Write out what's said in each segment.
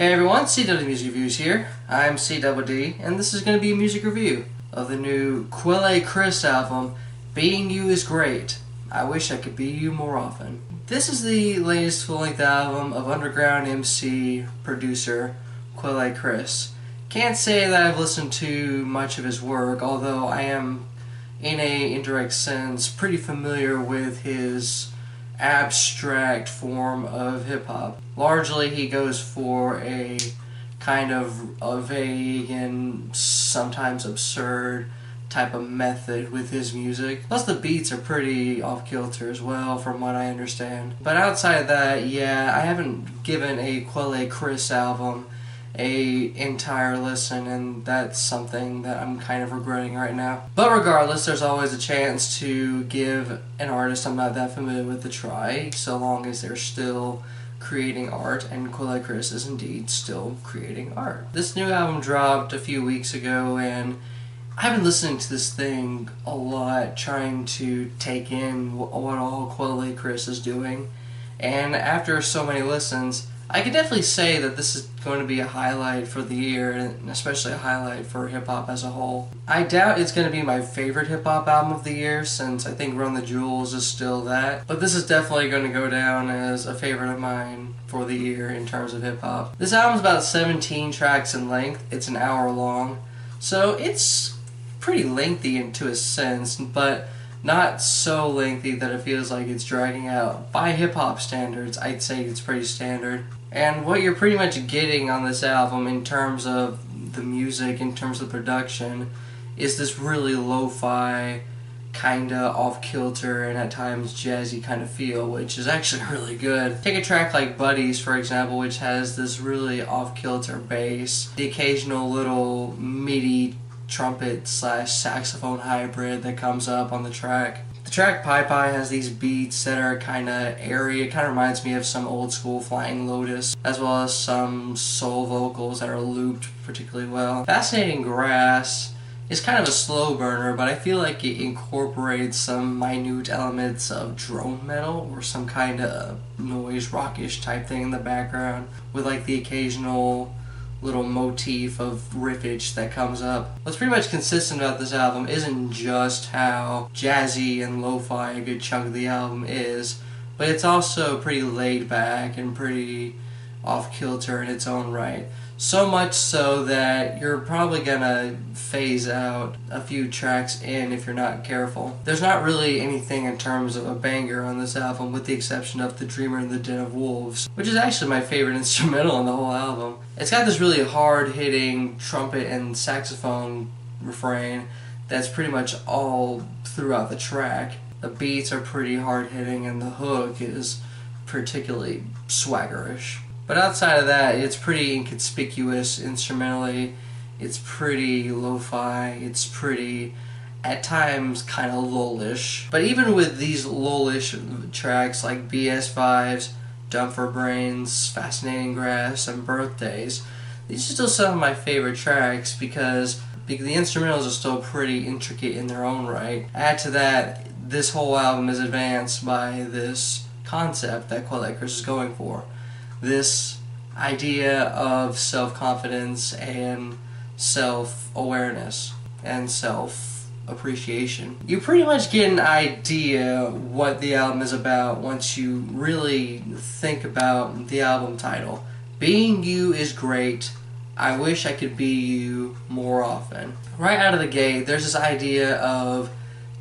Hey everyone, CW Music Reviews here. I'm CWD, and this is going to be a music review of the new Quelle Chris album, Being You Is Great. I Wish I Could Be You More Often. This is the latest full-length album of underground MC producer Quelle Chris. Can't say that I've listened to much of his work, although I am, in a indirect sense, pretty familiar with his abstract form of hip-hop. Largely he goes for a kind of a vague and sometimes absurd type of method with his music. Plus the beats are pretty off-kilter as well, from what I understand. But outside of that, yeah, I haven't given a Quelle Chris album a entire listen, and that's something that I'm kind of regretting right now. But regardless, there's always a chance to give an artist I'm not that familiar with a try, so long as they're still creating art, and Quelle Chris is indeed still creating art. This new album dropped a few weeks ago, and I've been listening to this thing a lot, trying to take in what all Quelle Chris is doing, and after so many listens, I can definitely say that this is going to be a highlight for the year, and especially a highlight for hip-hop as a whole. I doubt it's going to be my favorite hip-hop album of the year, since I think Run the Jewels is still that, but this is definitely going to go down as a favorite of mine for the year in terms of hip-hop. This album's about 17 tracks in length. It's an hour long, so it's pretty lengthy to a sense, but not so lengthy that it feels like it's dragging out. By hip-hop standards, I'd say it's pretty standard. And what you're pretty much getting on this album in terms of the music, in terms of production, is this really lo-fi, kinda off-kilter, and at times jazzy kind of feel, which is actually really good. Take a track like Buddies, for example, which has this really off-kilter bass, the occasional little MIDI trumpet / saxophone hybrid that comes up on the track. The track Popeye has these beats that are kind of airy. It kind of reminds me of some old school Flying Lotus, as well as some soul vocals that are looped particularly well. Fascinating Grass is kind of a slow burner, but I feel like it incorporates some minute elements of drone metal or some kind of noise rockish type thing in the background, with like the occasional little motif of riffage that comes up. What's pretty much consistent about this album isn't just how jazzy and lo-fi a good chunk of the album is, but it's also pretty laid back and pretty off-kilter in its own right. So much so that you're probably gonna phase out a few tracks in if you're not careful. There's not really anything in terms of a banger on this album, with the exception of The Dreamer in the Den of Wolves, which is actually my favorite instrumental on the whole album. It's got this really hard-hitting trumpet and saxophone refrain that's pretty much all throughout the track. The beats are pretty hard-hitting, and the hook is particularly swaggerish. But outside of that, it's pretty inconspicuous instrumentally. It's pretty lo-fi. It's pretty, at times, kind of lullish. But even with these lullish tracks like BS Vibes, Dumb for Brains, Fascinating Grass, and Birthdaze, these are still some of my favorite tracks because the instrumentals are still pretty intricate in their own right. Add to that, this whole album is advanced by this concept that Quelle Chris is going for. This idea of self-confidence and self-awareness and self-appreciation. You pretty much get an idea what the album is about once you really think about the album title. Being You Is Great. I Wish I Could Be You More Often. Right out of the gate, there's this idea of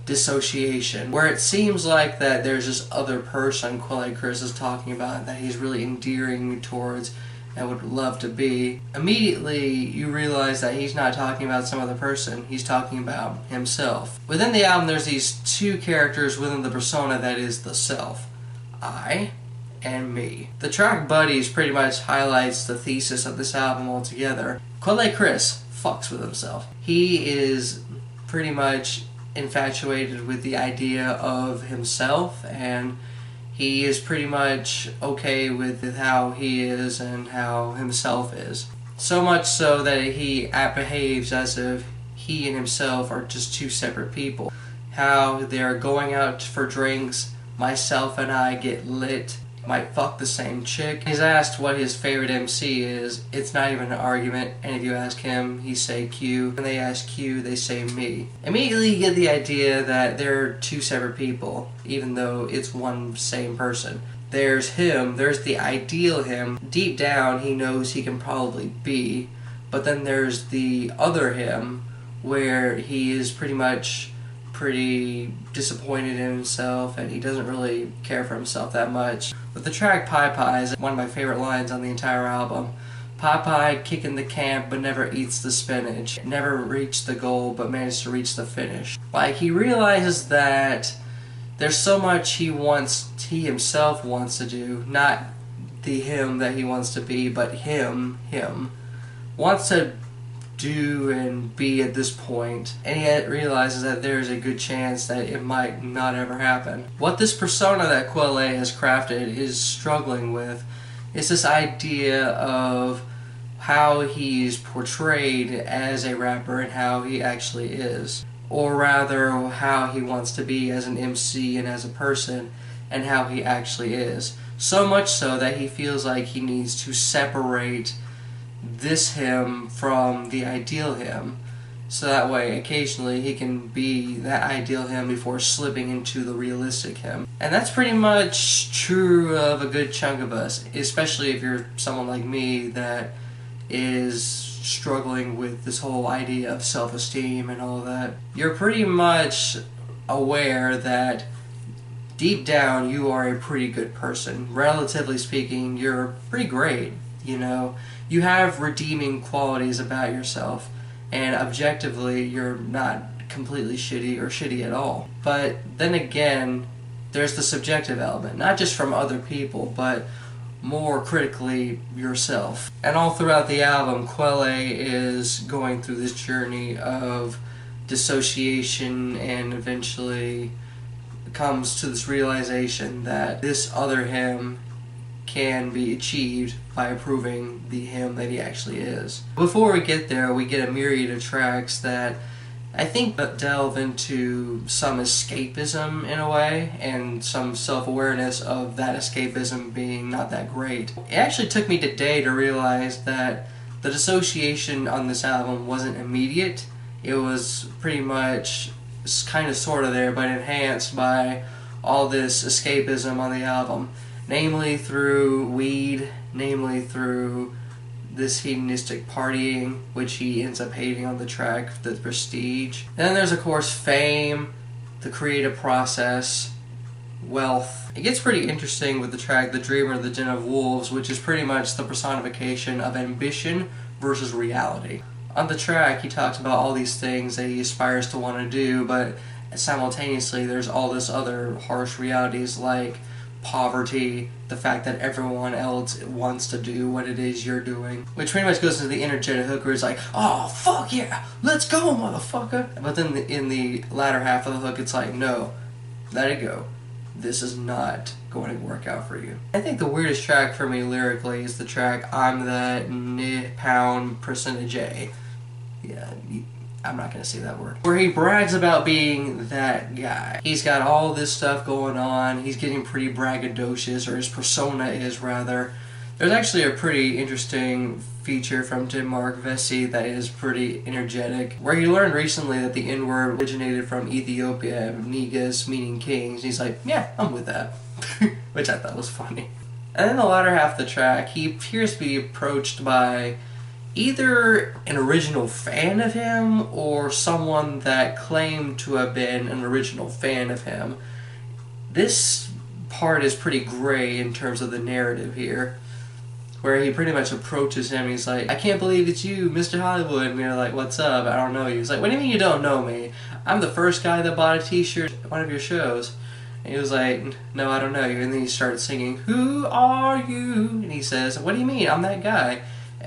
dissociation, where it seems like that there's this other person Quelle Chris is talking about that he's really endearing towards and would love to be. Immediately you realize that he's not talking about some other person, he's talking about himself. Within the album there's these two characters within the persona that is the self. I and me. The track Buddies pretty much highlights the thesis of this album altogether. Quelle Chris fucks with himself. He is pretty much infatuated with the idea of himself, and he is pretty much okay with how he is and how himself is. So much so that he behaves as if he and himself are just two separate people. How they're going out for drinks, myself and I get lit, might fuck the same chick. He's asked what his favorite MC is. It's not even an argument, and if you ask him, he say Q. When they ask Q, they say me. Immediately you get the idea that they're two separate people, even though it's one same person. There's him, there's the ideal him. Deep down, he knows he can probably be, but then there's the other him, where he is pretty disappointed in himself, and he doesn't really care for himself that much. But the track Popeye is one of my favorite lines on the entire album. Popeye kicking the camp but never eats the spinach. Never reached the goal but managed to reach the finish. Like, he realizes that there's so much he himself wants to do, not the him that he wants to be, but him wants to do and be at this point, and he realizes that there's a good chance that it might not ever happen. What this persona that Quelle has crafted is struggling with is this idea of how he's portrayed as a rapper and how he actually is, or rather how he wants to be as an MC and as a person and how he actually is. So much so that he feels like he needs to separate this him from the ideal him, so that way occasionally he can be that ideal him before slipping into the realistic him. And that's pretty much true of a good chunk of us, especially if you're someone like me that is struggling with this whole idea of self-esteem and all that. You're pretty much aware that deep down you are a pretty good person. Relatively speaking, you're pretty great, you know. You have redeeming qualities about yourself, and objectively you're not completely shitty or shitty at all. But then again, there's the subjective element, not just from other people, but more critically yourself. And all throughout the album, Quelle is going through this journey of dissociation and eventually comes to this realization that this other him can be achieved by approving the him that he actually is. Before we get there, we get a myriad of tracks that I think delve into some escapism in a way, and some self-awareness of that escapism being not that great. It actually took me today to realize that the dissociation on this album wasn't immediate. It was pretty much kind of sort of there, but enhanced by all this escapism on the album. Namely through weed, namely through this hedonistic partying, which he ends up hating on the track, the prestige. And then there's of course fame, the creative process, wealth. It gets pretty interesting with the track The Dreamer, the Den of Wolves, which is pretty much the personification of ambition versus reality. On the track he talks about all these things that he aspires to want to do, but simultaneously there's all this other harsh realities like poverty, the fact that everyone else wants to do what it is you're doing, which pretty much goes into the energetic hook where it's like, oh fuck yeah, let's go motherfucker. But then in the latter half of the hook it's like, no, let it go, this is not going to work out for you. I think the weirdest track for me lyrically is the track I'm That Pound Percentage A. Yeah, I'm not going to say that word. Where he brags about being that guy. He's got all this stuff going on. He's getting pretty braggadocious, or his persona is rather. There's actually a pretty interesting feature from Denmark Vesey that is pretty energetic, where he learned recently that the N-word originated from Ethiopia, Negus, meaning kings. He's like, yeah, I'm with that. Which I thought was funny. And then the latter half of the track, he appears to be approached by either an original fan of him or someone that claimed to have been an original fan of him. This part is pretty gray in terms of the narrative here, where he pretty much approaches him. He's like, I can't believe it's you, Mr. Hollywood. And you're like, what's up? I don't know you. He's like, what do you mean you don't know me? I'm the first guy that bought a t-shirt at one of your shows. And he was like, no, I don't know you. And then he started singing, who are you? And he says, what do you mean? I'm that guy.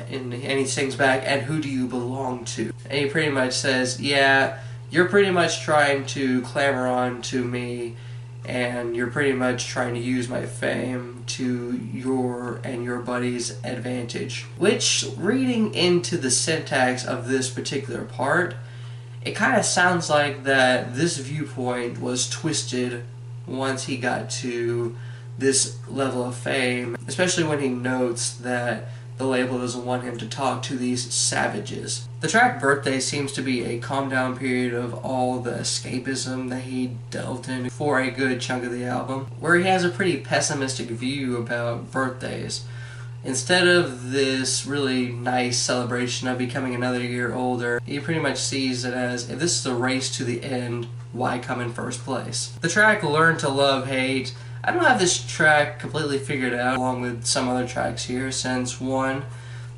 And he sings back, and who do you belong to? And he pretty much says, yeah, you're pretty much trying to clamor on to me, and you're pretty much trying to use my fame to your and your buddy's advantage. Which, reading into the syntax of this particular part, it kind of sounds like that this viewpoint was twisted once he got to this level of fame, especially when he notes that the label doesn't want him to talk to these savages. The track Birthday seems to be a calm down period of all the escapism that he delved in for a good chunk of the album, where he has a pretty pessimistic view about birthdays. Instead of this really nice celebration of becoming another year older, he pretty much sees it as, if this is a race to the end, why come in first place? The track Learn to Love Hate, I don't have this track completely figured out along with some other tracks here, since one,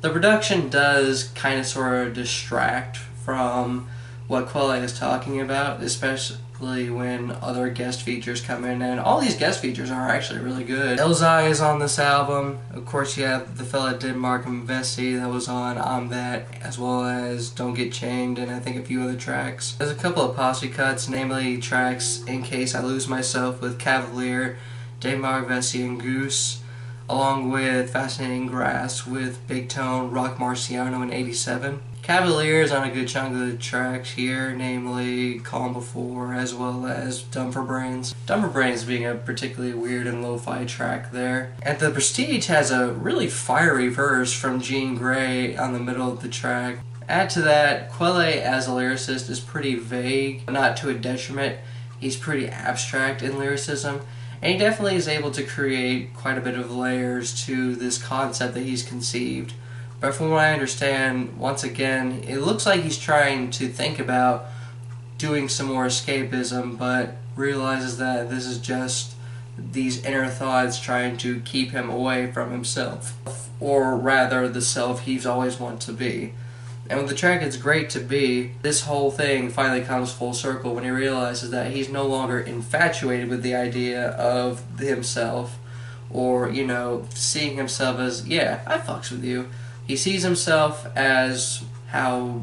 the production does kind of sort of distract from what Quelle is talking about, especially when other guest features come in, and all these guest features are actually really good. Elzai is on this album. Of course, you have the fella Denmark and Vesey that was on I'm That, as well as Don't Get Chained, and I think a few other tracks. There's a couple of posse cuts, namely tracks In Case I Lose Myself with Cavalier, Denmark, Vesey, and Goose, along with Fascinating Grass with Big Tone, Rock Marciano in '87. Cavalier is on a good chunk of the tracks here, namely Calm Before, as well as Dumb for Brains. Dumb for Brains being a particularly weird and lo-fi track there. And The Prestige has a really fiery verse from Jean Grey on the middle of the track. Add to that, Quelle as a lyricist is pretty vague, but not to a detriment. He's pretty abstract in lyricism, and he definitely is able to create quite a bit of layers to this concept that he's conceived. But from what I understand, once again, it looks like he's trying to think about doing some more escapism, but realizes that this is just these inner thoughts trying to keep him away from himself, or rather the self he's always wanted to be. And with the track It's Great to Be, this whole thing finally comes full circle when he realizes that he's no longer infatuated with the idea of himself, or, you know, seeing himself as, yeah, I fucks with you. He sees himself as how,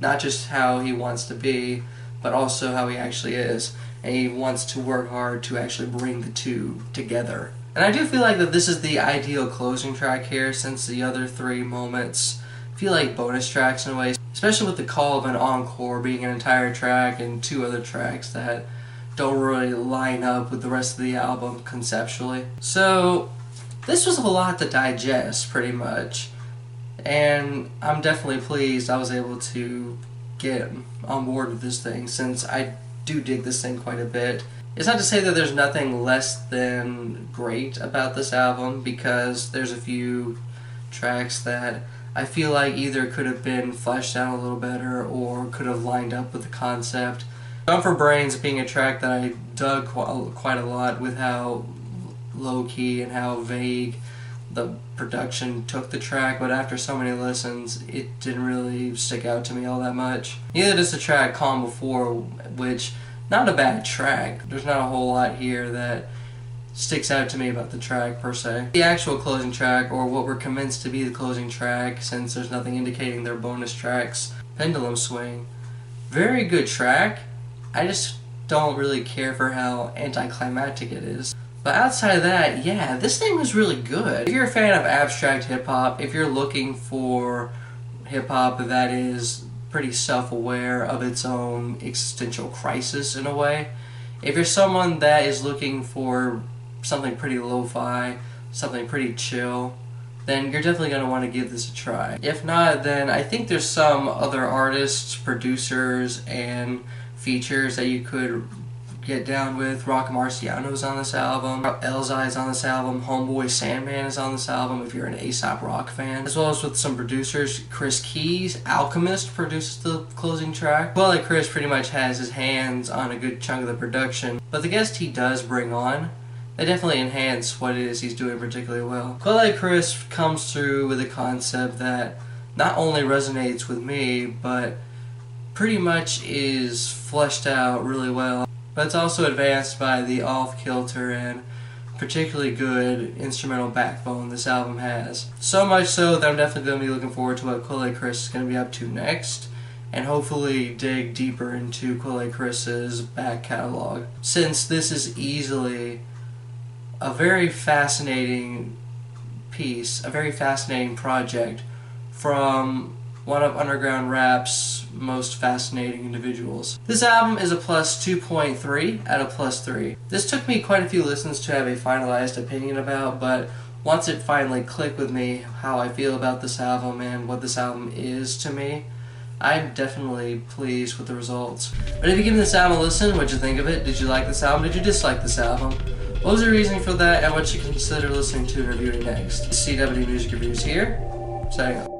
not just how he wants to be, but also how he actually is. And he wants to work hard to actually bring the two together. And I do feel like that this is the ideal closing track here, since the other three moments feel like bonus tracks in a way, especially with the call of an encore being an entire track and two other tracks that don't really line up with the rest of the album conceptually. So this was a lot to digest, pretty much. And I'm definitely pleased I was able to get on board with this thing, since I do dig this thing quite a bit. It's not to say that there's nothing less than great about this album, because there's a few tracks that I feel like either could have been fleshed out a little better or could have lined up with the concept. Dumb for Brains being a track that I dug quite a lot, with how low-key and how vague the production took the track, but after so many listens, it didn't really stick out to me all that much. Neither does the track Calm Before, which, not a bad track. There's not a whole lot here that sticks out to me about the track per se. The actual closing track, or what we're convinced to be the closing track, since there's nothing indicating they're bonus tracks, Pendulum Swing. Very good track. I just don't really care for how anticlimactic it is. But outside of that, yeah, this thing was really good. If you're a fan of abstract hip-hop, if you're looking for hip-hop that is pretty self-aware of its own existential crisis in a way, if you're someone that is looking for something pretty lo-fi, something pretty chill, then you're definitely going to want to give this a try. If not, then I think there's some other artists, producers, and features that you could get down with. Rock Marciano's on this album, Elzai is on this album, Homeboy Sandman is on this album if you're an A$AP Rock fan, as well as with some producers. Chris Keys, Alchemist, produces the closing track. Quelle Chris pretty much has his hands on a good chunk of the production, but the guest he does bring on, they definitely enhance what it is he's doing particularly well. Quelle Chris comes through with a concept that not only resonates with me, but pretty much is fleshed out really well. But it's also advanced by the off-kilter and particularly good instrumental backbone this album has. So much so that I'm definitely going to be looking forward to what Quelle Chris is going to be up to next, and hopefully dig deeper into Quelle Chris's back catalog, since this is easily a very fascinating piece, a very fascinating project from one of underground rap's most fascinating individuals. This album is a plus 2.3 out of plus 3. This took me quite a few listens to have a finalized opinion about, but once it finally clicked with me how I feel about this album and what this album is to me, I'm definitely pleased with the results. But if you give this album a listen, what'd you think of it? Did you like this album? Did you dislike this album? What was your reasoning for that, and what you consider listening to and reviewing next? CW Music Reviews here, signing off.